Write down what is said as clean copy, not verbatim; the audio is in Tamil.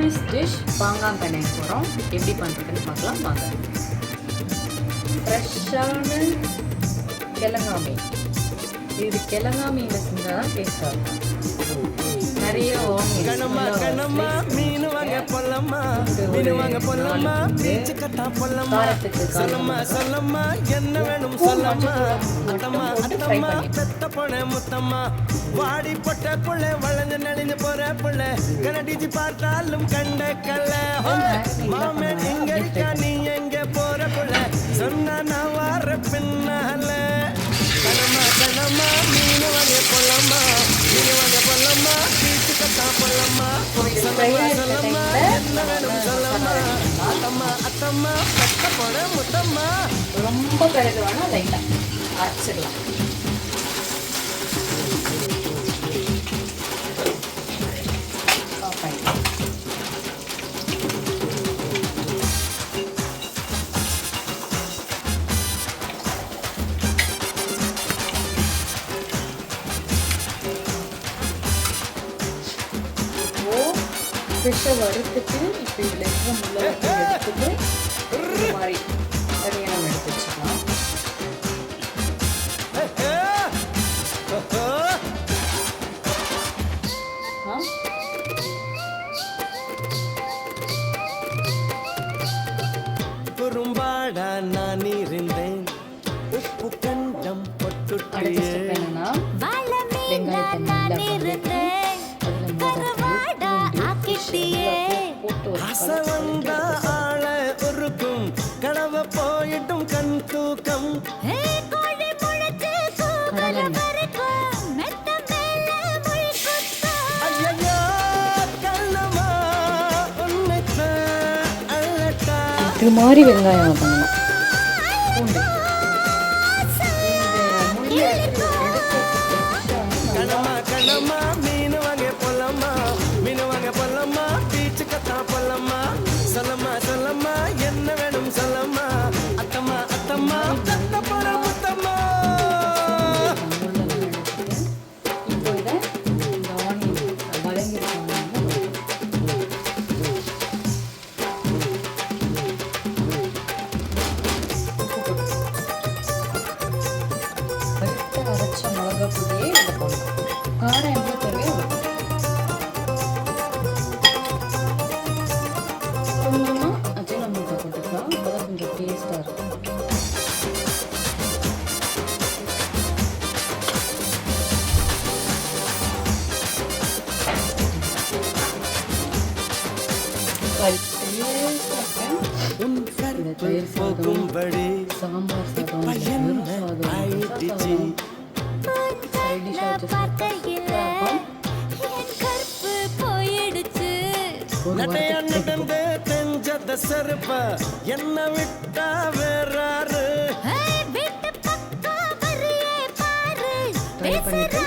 சைனீஸ் டிஷ் பாங்காங்கண்ணை போகிறோம். எப்படி பண்ணுறதுன்னு பார்க்கலாம் வாங்க. ஃப்ரெஷ்ஷான கிழங்கா மீன். இது கிழங்கா மீனில் செஞ்சால் தான் டேஸ்ட்டாக இருக்கும். நிறைய காரத்துக்கு என்ன வேணும் சொல்லம்மா அத்தம்மா அத்தம்மா பெத்த பொண்ணு முத்தம்மா வாடி பொட்ட புள்ள வளைஞ்சு நெளிஞ்சு போற புள்ள கனடிச்சு பார்த்தாலும் கண்ட கல்ல மாமே எங்க இருக்கா நீ எங்க போற புள்ள சொன்னா நான் வார பின்னால கணமா கணமா மீன் வாங்க பொல்லம்மா மீன் வாங்க பொல்லம்மா பீச்சு கட்டா பொல்லம்மா சொல்லம்மா என்ன வேணும் சொல்லம்மா அத்தம்மா அத்தம்மா பெத்த பொண்ணு முத்தம்மா. ரொம்ப பிறகு வேணால் லைட்டாக அரைச்சிடலாம். ஃபிஷ்ஷை வறுத்துட்டு இப்போ இதில் இருக்கிற முள்ளை எடுத்துட்டு இந்த மாதிரி தனியாக நம்ம எடுத்து வச்சுக்கலாம். குறும்பாடா நான் இருந்தேன் உப்பு கண்டம் பொட்டு என்னன்னா வெங்காயத்தை நல்லா அசவந்தா ஆள ஒருக்கும் கடவை போயிட்டும் கண் தூக்கம் ஐயோ கண்ணமா உன்னைத்தான் அழட்டா இது மாதிரி வெங்காயம் பண்ணலாம். கணமா கணமா மீன் வாங்க பொல்லம்மா மீன் வாங்க பொல்லம்மா பீச்சு கத்தா பொல்லம்மா சொல்லம்மா சொல்லம்மா என்ன வேணும் சொல்லம்மா அத்தம்மா அத்தம்மா தத்த போற முத்தம்மா. இப்போ இதை இந்த ஆனியன் வதங்கிருக்காங்க. அரைச்ச மிளகா பொடியே இதில் போடலாம். காரம் எவ்வளோ தேவையோ கொஞ்சமாக அஜினமோட்டோ போட்டுக்கலாம். அப்போதான் கொஞ்சம் டேஸ்ட்டாக இருக்கும். போகும்படி சாம்பார் சாதம், பையன் ஆயிடுச்சு நடந்து தெரிஞ்சத செருப்ப என்ன விட்டா வேறாரு ட்ரை பண்ணிட்டு